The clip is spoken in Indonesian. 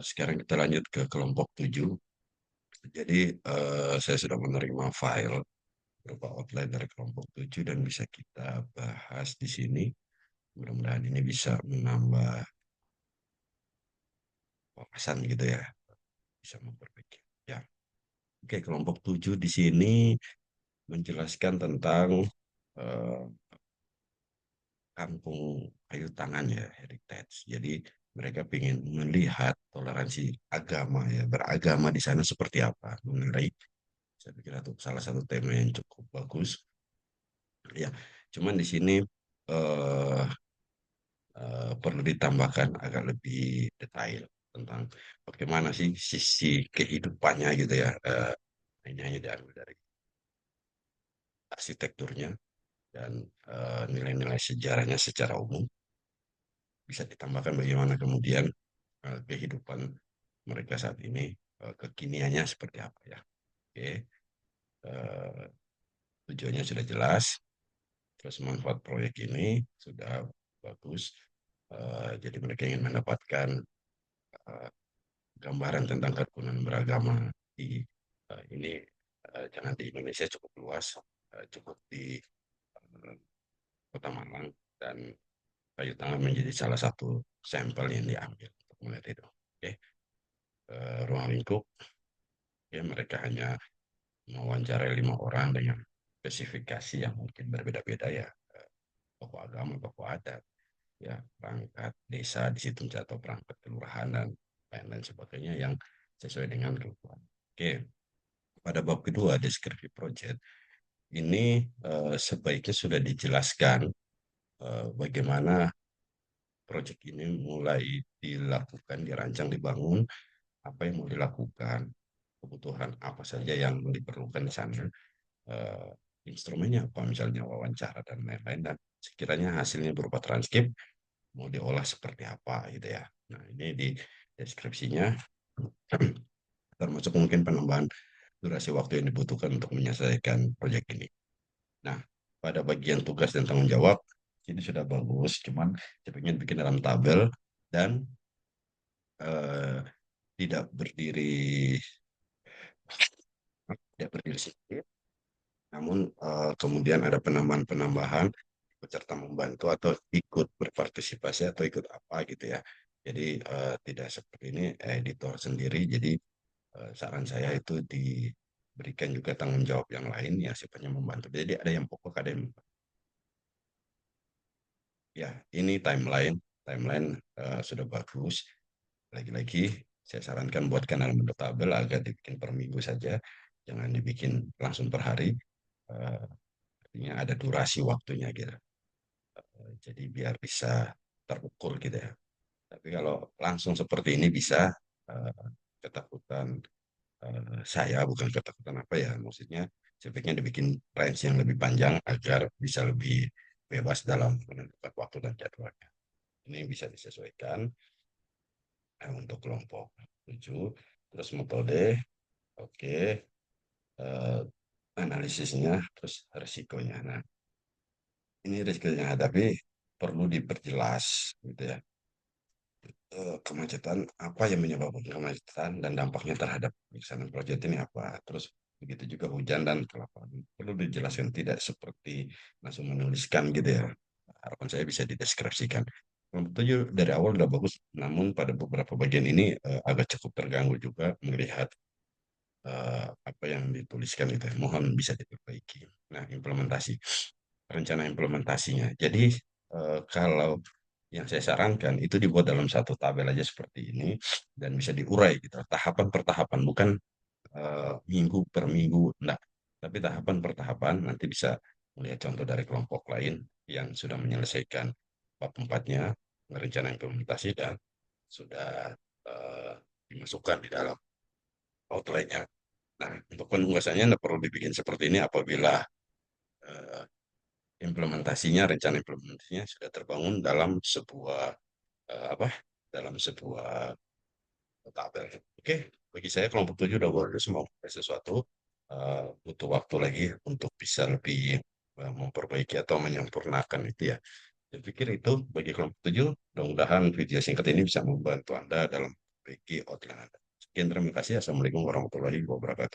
Sekarang kita lanjut ke kelompok 7. Jadi saya sudah menerima file berupa outline dari kelompok 7 dan bisa kita bahas di sini. Mudah-mudahan ini bisa menambah wawasan gitu ya, bisa memperbaiki. Ya, oke, kelompok 7 di sini menjelaskan tentang eh, kampung kayu tangan ya, heritage. Jadi mereka ingin melihat toleransi agama ya, beragama di sana seperti apa. Menarik. Saya pikir itu salah satu tema yang cukup bagus. Ya, cuman di sini eh, perlu ditambahkan agak lebih detail tentang bagaimana sih sisi kehidupannya gitu ya. Ini hanya diambil dari arsitekturnya dan nilai-nilai sejarahnya secara umum. Bisa ditambahkan bagaimana kemudian kehidupan mereka saat ini, kekiniannya seperti apa ya. Oke, eh, tujuannya sudah jelas, terus manfaat proyek ini sudah bagus. Jadi mereka ingin mendapatkan eh, gambaran tentang kerukunan beragama di ini, jangan di Indonesia, cukup luas, cukup di eh, Kota Malang, dan kayu tangan menjadi salah satu sampel yang diambil untuk melihat itu. Oke, ruang lingkup, ya mereka hanya mewawancarai 5 orang dengan spesifikasi yang mungkin berbeda-beda ya, tokoh agama, tokoh adat, ya perangkat desa di situ atau perangkat kelurahan dan lain-lain sebagainya yang sesuai dengan kebutuhan. Oke, pada bab kedua deskripsi project ini sebaiknya sudah dijelaskan bagaimana proyek ini mulai dilakukan, dirancang, dibangun, apa yang mau dilakukan, kebutuhan apa saja yang diperlukan di sana, eh, instrumennya apa, misalnya wawancara dan lain-lain, dan sekiranya hasilnya berupa transkrip mau diolah seperti apa gitu ya. Nah, ini di deskripsinya termasuk mungkin penambahan durasi waktu yang dibutuhkan untuk menyelesaikan proyek ini. Nah, pada bagian tugas dan tanggung jawab ini sudah bagus, cuman saya ingin bikin dalam tabel dan eh, tidak berdiri tidak berdiri sendiri, namun kemudian ada penambahan-penambahan peserta membantu atau ikut berpartisipasi atau ikut apa gitu ya. Jadi tidak seperti ini editor sendiri. Jadi saran saya itu diberikan juga tanggung jawab yang lain ya, sifatnya membantu. Jadi ada yang pokok, ada yang ya. Ini timeline sudah bagus. Lagi-lagi saya sarankan buatkan dalam bentuk tabel agar dibikin per minggu saja, jangan dibikin langsung per hari. Eh, Artinya ada durasi waktunya gitu. Jadi biar bisa terukur gitu ya. Tapi kalau langsung seperti ini bisa, eh, ketakutan saya bukan ketakutan apa ya, maksudnya sebaiknya dibikin range yang lebih panjang agar bisa lebih bebas dalam menentukan waktu dan jadwalnya. Ini bisa disesuaikan untuk kelompok 7. Terus metode, oke, eh, analisisnya, terus risikonya. Nah, ini risikonya, tapi perlu diperjelas gitu ya. Kemacetan, apa yang menyebabkan kemacetan dan dampaknya terhadap pelaksanaan proyek ini apa. Terus begitu juga hujan dan kelaparan. Perlu dijelaskan, tidak seperti langsung menuliskan gitu ya. Harapan saya bisa dideskripsikan. Kelompok 7 dari awal udah bagus, namun pada beberapa bagian ini agak cukup terganggu juga melihat apa yang dituliskan itu. Mohon bisa diperbaiki. Nah, implementasi, rencana implementasinya. Jadi kalau yang saya sarankan itu dibuat dalam satu tabel aja seperti ini dan bisa diurai gitu, tahapan per tahapan, bukan minggu per minggu, enggak. Tapi tahapan per tahapan nanti bisa melihat contoh dari kelompok lain yang sudah menyelesaikan bab empatnya, rencana implementasi, dan sudah eh, dimasukkan di dalam outline-nya. Nah, untuk penugasannya anda perlu dibikin seperti ini apabila eh, rencana implementasinya sudah terbangun dalam sebuah apa? Dalam sebuah tabel. Oke, bagi saya kelompok 7 udah bagus, mau sesuatu butuh waktu lagi untuk bisa lebih memperbaiki atau menyempurnakan itu ya. Saya pikir itu bagi kelompok 7, mudah-mudahan video singkat ini bisa membantu Anda dalam memperbaiki outline Anda. Sekian, terima kasih. Assalamualaikum warahmatullahi wabarakatuh.